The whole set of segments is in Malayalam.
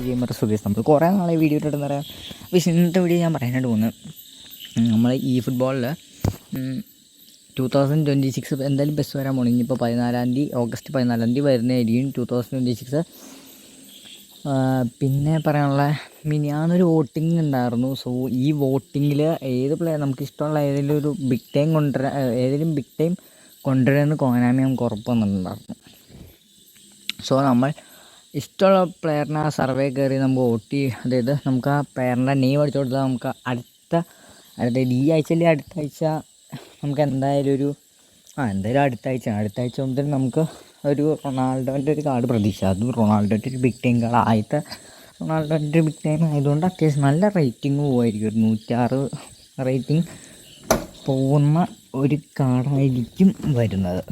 ഗെയിമർ സുഖേഷ്. നമ്മൾ കുറേ നാളെ വീഡിയോ ഇട്ടിട്ടെന്ന് പറയാം. പക്ഷേ ഇന്നത്തെ വീഡിയോ ഞാൻ പറയാനായിട്ട് പോകുന്നത് നമ്മൾ ഈ ഫുട്ബോളിൽ 2026 എന്തായാലും ബസ് വരാൻ പോകണം. ഇനിയിപ്പോൾ ഓഗസ്റ്റ് 14 വരുന്നതായിരിക്കും 2026. പിന്നെ പറയാനുള്ള മിനിയാന്നൊരു വോട്ടിംഗ് ഉണ്ടായിരുന്നു. സോ ഈ വോട്ടിങ്ങിൽ ഏത് പ്ലെയർ നമുക്ക് ഇഷ്ടമുള്ള ഏതെങ്കിലും ബിഗ് ടൈം കൊണ്ടുവരുമെന്ന് കോനാമി നമുക്ക് ഉറപ്പ് തന്നിട്ടുണ്ടായിരുന്നു. സോ നമ്മൾ ഇഷ്ടമുള്ള പ്ലെയറിനെ ആ സർവേ കയറി നമുക്ക് വോട്ട് ചെയ്യും. അതായത് നമുക്ക് ആ പ്ലെയറിൻ്റെ നെയിം അടിച്ചു കൊടുത്താൽ നമുക്ക് അതായത് ഈ ആഴ്ച അല്ലെങ്കിൽ അടുത്ത ആഴ്ച നമുക്ക് എന്തായാലും അടുത്ത ആഴ്ച മുതൽ നമുക്ക് ഒരു റൊണാൾഡോൻ്റെ ഒരു കാർഡ് പ്രതീക്ഷ. അതും റൊണാൾഡോൻ്റെ ഒരു ബിഗ് ടൈം കാർഡ്. റൊണാൾഡോൻ്റെ ബിഗ് ടൈം ആയതുകൊണ്ട് അത്യാവശ്യം നല്ല റേറ്റിംഗ് പോകുമായിരിക്കും. ഒരു 106 റേറ്റിംഗ് പോകുന്ന ഒരു കാർഡായിരിക്കും വരുന്നത്.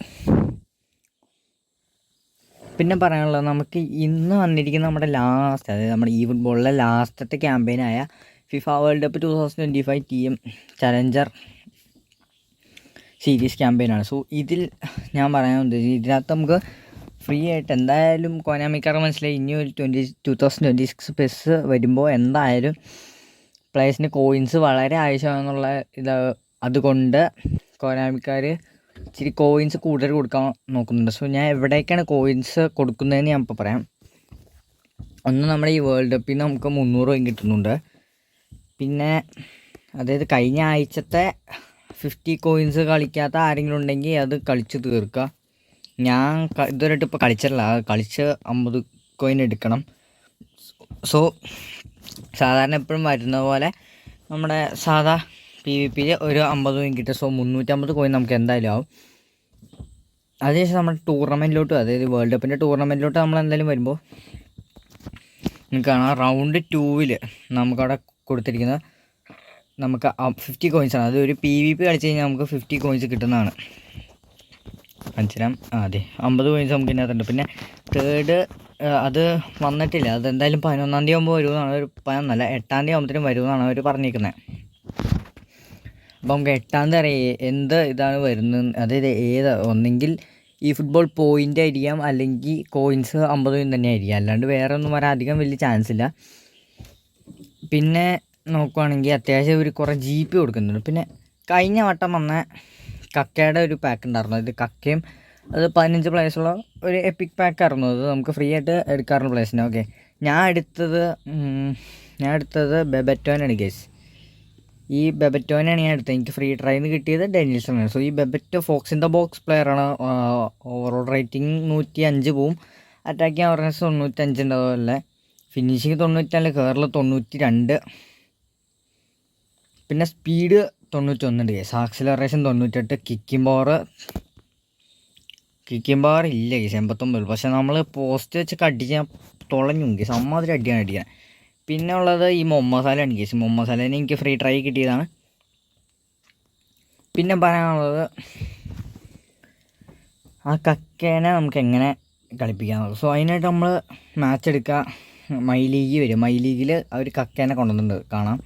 പിന്നെ പറയാനുള്ളത്, നമുക്ക് ഇന്ന് വന്നിരിക്കുന്ന അതായത് നമ്മുടെ ഈ ഫുട്ബോളിലെ ലാസ്റ്റത്തെ ക്യാമ്പയിനായ FIFA world cup 2025 team challenger series ക്യാമ്പയിനാണ്. സോ ഇതിൽ ഞാൻ പറയാൻ ഉദ്ദേശിച്ചത്, ഇതിനകത്ത് നമുക്ക് ഫ്രീ ആയിട്ട് എന്തായാലും കോനാമിക്കാർക്ക് മനസ്സിലായി ഇനി ഒരു 2026 പെസ് വരുമ്പോൾ എന്തായാലും പ്ലേയേഴ്സിന് കോയിൻസ് വളരെ ആവശ്യമാണെന്നുള്ള അതുകൊണ്ട് കോനാമിക്കാർ ഇച്ചിരി കോയിൻസ് കൂടുതൽ കൊടുക്കാൻ നോക്കുന്നുണ്ട്. സോ ഞാൻ എവിടേക്കാണ് കോയിൻസ് കൊടുക്കുന്നതെന്ന് ഞാൻ ഇപ്പോൾ പറയാം. ഒന്ന്, നമ്മുടെ ഈ വേൾഡ് കപ്പിൽ നിന്ന് നമുക്ക് 300 കോയിൻ കിട്ടുന്നുണ്ട്. പിന്നെ അതായത് കഴിഞ്ഞ ആഴ്ചത്തെ 50 കോയിൻസ് കളിക്കാത്ത ആരെങ്കിലും ഉണ്ടെങ്കിൽ അത് കളിച്ച് തീർക്കുക. ഞാൻ ഇതുവരെയായിട്ട് ഇപ്പോൾ കളിച്ചിട്ടില്ല. കളിച്ച് 50 കോയിൻ എടുക്കണം. സോ സാധാരണ എപ്പോഴും വരുന്ന പോലെ നമ്മുടെ സാധാ PvPയിൽ ഒരു 50 കോയിൻ കിട്ടും. സോ 350 കോയിൻ നമുക്ക് എന്തായാലും ആവും. അതിനുശേഷം നമ്മൾ ടൂർണമെൻറ്റിലോട്ട്, അതായത് വേൾഡ് കപ്പിൻ്റെ ടൂർണമെൻറ്റിലോട്ട് നമ്മൾ എന്തായാലും വരുമ്പോൾ നിങ്ങൾക്ക് കാണാം റൗണ്ട് 2 നമുക്കവിടെ കൊടുത്തിരിക്കുന്നത് നമുക്ക് 50 കോയിൻസാണ്. അത് ഒരു PvP കളിച്ച് കഴിഞ്ഞാൽ നമുക്ക് 50 കോയിൻസ് കിട്ടുന്നതാണ്. മനസ്സിലാം. അതെ, 50 കോയിൻസ് നമുക്ക് ഇതിനകത്തുണ്ട്. പിന്നെ തേർഡ് അത് വന്നിട്ടില്ല. അതെന്തായാലും 11-ാം തീയതി ആകുമ്പോൾ വരുമെന്നാണ്, ഒരു 8-ാം തീയതി ആകുമ്പോഴത്തേനും വരുമെന്നാണ് അവർ പറഞ്ഞിരിക്കുന്നത്. അപ്പോൾ നമുക്ക് 8-ാം തീയതി അറിയാം എന്ത് ഇതാണ് വരുന്നത്. അതായത് ഒന്നെങ്കിൽ ഈ ഫുട്ബോൾ പോയിൻ്റ് ആയിരിക്കാം, അല്ലെങ്കിൽ കോയിൻസ് 50 കോയിൻ തന്നെ ആയിരിക്കാം. അല്ലാണ്ട് വേറെ ഒന്നും വരാൻ അധികം വലിയ ചാൻസ് ഇല്ല. പിന്നെ നോക്കുവാണെങ്കിൽ അത്യാവശ്യം ഒരു കുറേ GP കൊടുക്കുന്നുണ്ട്. പിന്നെ കഴിഞ്ഞ വട്ടം വന്ന കക്കയുടെ ഒരു പാക്ക് ഉണ്ടായിരുന്നു. അത് കക്കയും അത് 15 പ്ലേയേഴ്സുള്ള ഒരു എപ്പിക് പാക്കായിരുന്നു. അത് നമുക്ക് ഫ്രീ ആയിട്ട് എടുക്കാറുള്ള പ്ലേയേഴ്സിന്. ഓക്കെ, ഞാൻ എടുത്തത് ബെബറ്റോനാണ് ഗൈസ്. ഈ ബെബറ്റോനാണ് ഞാൻ എടുത്തത്. എനിക്ക് ഫ്രീ ട്രൈന്ന് കിട്ടിയത് ഡെനിൽസണാണ്. സോ ഈ Bebeto fox in the box പ്ലെയറാണ്. ഓവറോൾ റേറ്റിംഗ് 105 പോവും. അറ്റാക്കിങ് അവർനെസ് 95 ഉണ്ടാവുമല്ലേ. ഫിനിഷിങ് 94, കേരള 92, പിന്നെ സ്പീഡ് 91 ഉണ്ട് കേസ്. ആക്സിലറേഷൻ 98, കിക്കിംഗ് പവർ ഇല്ല കേസ് 89. പക്ഷെ നമ്മൾ പോസ്റ്റ് വെച്ചൊക്കെ അടിക്കാൻ തുളഞ്ഞു കേസ്. അമ്മാതിരി അടിക്കാൻ. പിന്നെ ഉള്ളത് ഈ മുഹമ്മദ് സാലയാണ് കേസ്. മുഹമ്മദ് സാലേനെ എനിക്ക് ഫ്രീ ട്രൈ കിട്ടിയതാണ്. പിന്നെ പറയാനുള്ളത്, ആ കക്കേനെ നമുക്ക് എങ്ങനെ കളിപ്പിക്കാന്നുള്ളത്. സോ അതിനായിട്ട് നമ്മൾ മാച്ച് എടുക്കുക. മൈ ലീഗ് വരും. മൈ ലീഗിൽ അവർ കക്കേനെ കൊണ്ടുവന്നിട്ടുണ്ട്, കാണാം.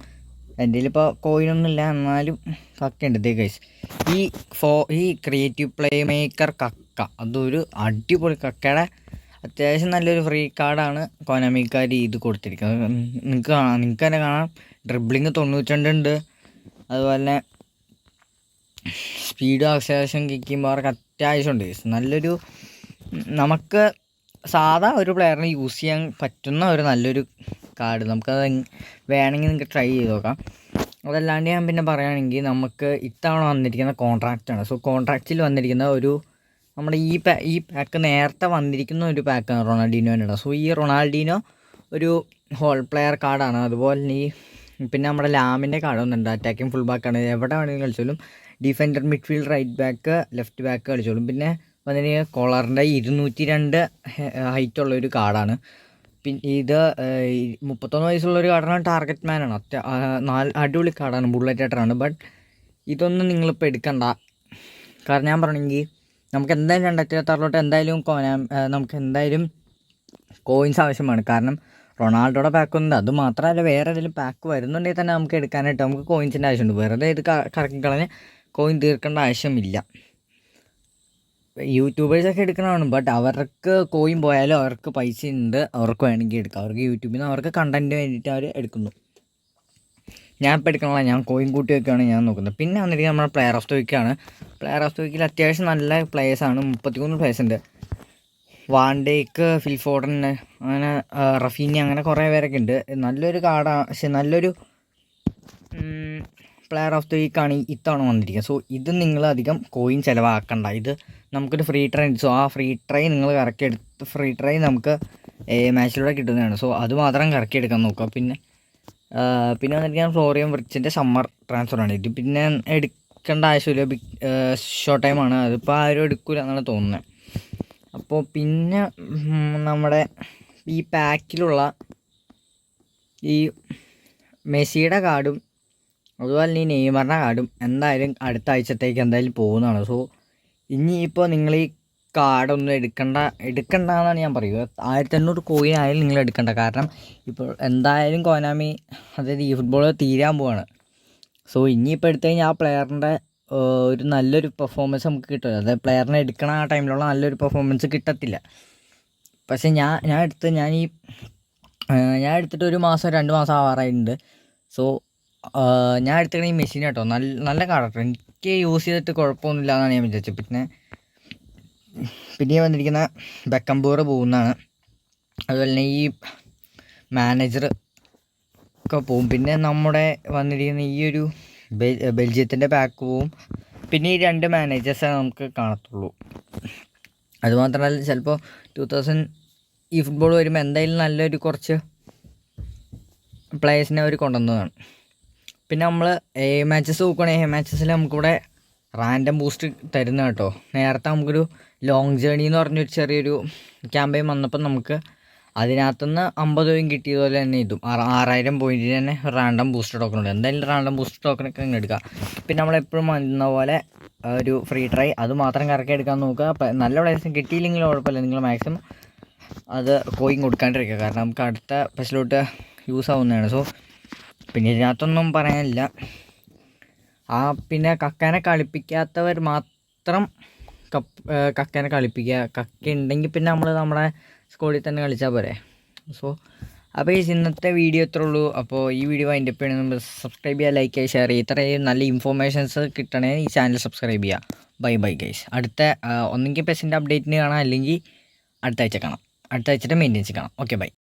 എൻ്റെ കയ്യിലിപ്പോൾ കോയിനൊന്നുമില്ല, എന്നാലും കക്കയുണ്ട്. ദേ ഗൈസ്, ഈ ക്രിയേറ്റീവ് പ്ലേ മേക്കർ കക്ക, അതൊരു അടിപൊളി കക്കയുടെ അത്യാവശ്യം നല്ലൊരു ഫ്രീ കാർഡാണ് കോനാമിക്കാർ ഇത് കൊടുത്തിരിക്കുന്നത്. നിങ്ങൾക്ക് തന്നെ കാണാം. ഡ്രിബ്ലിങ് 92 ഉണ്ട്. അതുപോലെ തന്നെ സ്പീഡ്, ആക്സിലറേഷൻ, കിക്കിംഗ് പവർക്ക് അത്യാവശ്യമുണ്ട്. നല്ലൊരു നമുക്ക് സാധാ ഒരു പ്ലെയറിന് യൂസ് ചെയ്യാൻ പറ്റുന്ന ഒരു നല്ലൊരു കാർഡ്. നമുക്കത് വേണമെങ്കിൽ നിങ്ങൾക്ക് ട്രൈ ചെയ്ത് നോക്കാം. അതല്ലാണ്ട് ഞാൻ പിന്നെ പറയുകയാണെങ്കിൽ, നമുക്ക് ഇത്തവണ വന്നിരിക്കുന്ന കോൺട്രാക്റ്റാണ്. സോ കോൺട്രാക്റ്റിൽ വന്നിരിക്കുന്ന നമ്മുടെ ഈ പാക്ക് നേരത്തെ വന്നിരിക്കുന്ന ഒരു പാക്കാണ് റൊണാൾഡീനോയുടെ. സോ ഈ റൊണാൾഡീനോ ഒരു ഹോൾ പ്ലെയർ കാർഡാണ്. അതുപോലെ പിന്നെ നമ്മുടെ ലാമിൻ്റെ കാർഡ് വന്നിട്ടുണ്ട്. അറ്റാക്കിങ് ഫുൾ ബാക്കാണ്. എവിടെ വേണമെങ്കിലും കളിച്ചോളും. Defender, midfield, right back, left back കളിച്ചോളും. പിന്നെ വന്നിരിക്കുന്ന കോളറിൻ്റെ 202 ഹൈറ്റുള്ള ഒരു കാർഡാണ്. പിന്നെ ഇത് 31 വയസ്സുള്ളൊരു കാർഡാണ്. ടാർഗറ്റ് മാനാണ്. അടിപൊളി കാർഡാണ്. ബുള്ളറ്റ് ഹെഡറാണ്. ബട്ട് ഇതൊന്നും നിങ്ങളിപ്പോൾ എടുക്കണ്ട. കാരണം ഞാൻ പറയണമെങ്കിൽ നമുക്ക് എന്തായാലും 2026 എന്തായാലും നമുക്ക് എന്തായാലും കോയിൻസ് ആവശ്യമാണ്. കാരണം റൊണാൾഡോയുടെ പാക്കൊന്നും, അത് മാത്രമല്ല വേറെ ഏതെങ്കിലും പാക്ക് വരുന്നുണ്ടെങ്കിൽ തന്നെ നമുക്ക് എടുക്കാനായിട്ട് നമുക്ക് കോയിൻസിൻ്റെ ആവശ്യമുണ്ട്. വെറുതെ ഇത് കറക്കിക്കളഞ്ഞ് കോയിൻ തീർക്കേണ്ട ആവശ്യമില്ല. യൂട്യൂബേഴ്സൊക്കെ എടുക്കണതാണ്, ബട്ട് അവർക്ക് കോയിൻ പോയാലും അവർക്ക് പൈസ ഉണ്ട്, അവർക്ക് വേണമെങ്കിൽ എടുക്കാം. അവർക്ക് യൂട്യൂബിൽ നിന്ന് അവർക്ക് കണ്ടൻറ്റ് വേണ്ടിയിട്ട് അവർ എടുക്കുന്നു. ഞാൻ ഇപ്പോൾ എടുക്കണമല്ല, ഞാൻ കോയിൻ കൂട്ടി വെക്കുകയാണ് ഞാൻ നോക്കുന്നത്. പിന്നെ വന്നിരിക്കുന്നത് നമ്മുടെ പ്ലെയർ ഓഫ് ദ വീക്കാണ്. പ്ലെയർ ഓഫ് ദ വീക്കിൽ അത്യാവശ്യം നല്ല പ്ലേയേഴ്സാണ്, 33 പ്ലേയേഴ്സ് ഉണ്ട്. വാൻഡേക്ക്, ഫിൽ ഫോർഡൻ, അങ്ങനെ റഫീനി, അങ്ങനെ കുറേ പേരൊക്കെ ഉണ്ട്. നല്ലൊരു കാർഡാണ്, പക്ഷെ നല്ലൊരു പ്ലെയർ ഓഫ് ദ വീക്കാണ് ഇത്തവണ വന്നിരിക്കുക. സോ ഇത് നിങ്ങൾ അധികം കോയിൻ ചിലവാക്കണ്ട. ഇത് നമുക്കൊരു ഫ്രീ ട്രൈ, സോ ആ ഫ്രീ ട്രൈ നിങ്ങൾ കറക്കി എടുത്ത്, ഫ്രീ ട്രൈ നമുക്ക് മാച്ചിലൂടെ കിട്ടുന്നതാണ്. സോ അത് മാത്രം കറക്കി എടുക്കാൻ നോക്കുക. പിന്നെ വന്നിരിക്കാൻ ഫ്ലോറിയൻ വിർച്ചിൻ്റെ സമ്മർ ട്രാൻസ്ഫറാണ്. ഇത് പിന്നെ എടുക്കേണ്ട ആവശ്യമില്ല, ഷോർട്ട് ടൈമാണ്, അതിപ്പോൾ ആരും എടുക്കില്ല എന്നാണ് തോന്നുന്നത്. അപ്പോൾ പിന്നെ നമ്മുടെ ഈ പാക്കിലുള്ള ഈ മെസ്സിയുടെ കാർഡും അതുപോലെ തന്നെ ഈ നെയ്മറിൻ്റെ കാർഡും എന്തായാലും അടുത്ത ആഴ്ചത്തേക്ക് എന്തായാലും പോകുന്നതാണ്. സോ ഇനിയിപ്പോൾ നിങ്ങൾ ഈ കാർഡൊന്നും എടുക്കണ്ടെന്നാണ് ഞാൻ പറയുക. 1500 കോയിൻ ആയാലും നിങ്ങൾ എടുക്കണ്ട. കാരണം ഇപ്പോൾ എന്തായാലും കൊനാമി, അതായത് ഈ ഫുട്ബോൾ തീരാൻ പോവാണ്. സോ ഇനിയിപ്പോൾ എടുത്തു കഴിഞ്ഞാൽ ആ പ്ലെയറിൻ്റെ ഒരു നല്ലൊരു പെർഫോമൻസ് നമുക്ക് കിട്ടില്ല. അതായത് പ്ലെയറിനെ എടുക്കണ ആ ടൈമിലുള്ള നല്ലൊരു പെർഫോമൻസ് കിട്ടത്തില്ല. പക്ഷേ ഞാൻ എടുത്തിട്ട് 1 മാസം 2 മാസം ആവാറായിട്ടുണ്ട്. സോ ഞാൻ എടുത്തിട്ട് ഈ മെഷീൻ കേട്ടോ, നല്ല കാർഡാട്ടോ, എനിക്ക് യൂസ് ചെയ്തിട്ട് കുഴപ്പമൊന്നുമില്ല എന്നാണ് ഞാൻ വിചാരിച്ചത്. പിന്നെ വന്നിരിക്കുന്ന ബെക്കംബോർ പോകുന്നതാണ്. അതുപോലെ തന്നെ ഈ മാനേജർ ഒക്കെ പോവും. പിന്നെ നമ്മുടെ വന്നിരിക്കുന്ന ഈ ഒരു ബെൽജിയത്തിൻ്റെ പാക്ക് പോവും. പിന്നെ ഈ 2 മാനേജേഴ്സാണ് നമുക്ക് കാണത്തുള്ളൂ. അതുമാത്രമല്ല ചിലപ്പോൾ 2000 ഈ ഫുട്ബോൾ വരുമ്പോൾ എന്തായാലും നല്ലൊരു കുറച്ച് പ്ലേയേഴ്സിനെ അവർ കൊണ്ടുവന്നതാണ്. പിന്നെ നമ്മൾ മാച്ചസ് നോക്കുകയാണെങ്കിൽ മാച്ചസിൽ നമുക്കിവിടെ റാൻഡം ബൂസ്റ്റ് തരുന്ന കേട്ടോ. നേരത്തെ നമുക്കൊരു ലോങ് ജേണി എന്ന് പറഞ്ഞൊരു ചെറിയൊരു ക്യാമ്പയിൻ വന്നപ്പോൾ നമുക്ക് അതിനകത്തുനിന്ന് 50 രൂപയും കിട്ടിയതുപോലെ തന്നെ ഇതും 6000 പോയിൻറ്റിന് തന്നെ റാൻഡം ബൂസ്റ്റർ ടോക്കൺ ഉണ്ട്. എന്തായാലും റാൻഡം ബൂസ്റ്റർ ടോക്കണൊക്കെ ഇങ്ങനെ എടുക്കുക. പിന്നെ നമ്മളെപ്പോഴും വന്ന പോലെ ഒരു ഫ്രീ ട്രൈ അത് മാത്രം കറക്കി എടുക്കാൻ നോക്കുക. അപ്പം നല്ല പ്ലേയേഴ്സിന് കിട്ടിയില്ലെങ്കിലും കുഴപ്പമില്ല, നിങ്ങൾ മാക്സിമം അത് കോയിൻ കൊടുക്കാണ്ടിരിക്കുക. കാരണം നമുക്ക് അടുത്ത പെസിലോട്ട് യൂസ് ആവുന്നതാണ്. സോ പിന്നെ ഇതിനകത്തൊന്നും പറയാനില്ല. പിന്നെ കക്കനെ കളിപ്പിക്കാത്തവർ മാത്രം കക്കനെ കളിപ്പിക്കുക. കക്ക ഉണ്ടെങ്കിൽ പിന്നെ നമ്മൾ നമ്മുടെ സ്കോഡിൽ തന്നെ കളിച്ചാൽ പോരെ. സോ അപ്പോൾ ഈ ഇന്നത്തെ വീഡിയോ ഇത്രേ ഉള്ളൂ. അപ്പോൾ ഈ വീഡിയോ അതിൻ്റെ ഒപ്പം നമ്മൾ സബ്സ്ക്രൈബ് ചെയ്യുക, ലൈക്ക് ചെയ്യുക, ഷെയർ ചെയ്യുക. ഇത്രയും നല്ല ഇൻഫോർമേഷൻസ് കിട്ടണേ ഈ ചാനൽ സബ്സ്ക്രൈബ് ചെയ്യുക. Bye guys. അടുത്ത ഒന്നെങ്കിൽ പെസിൻ്റെ അപ്ഡേറ്റിന് കാണാം, അല്ലെങ്കിൽ അടുത്ത ആഴ്ച കാണാം. അടുത്ത ആഴ്ചത്തെ മെയിൻ്റെനൻസ് കാണാം. Okay bye.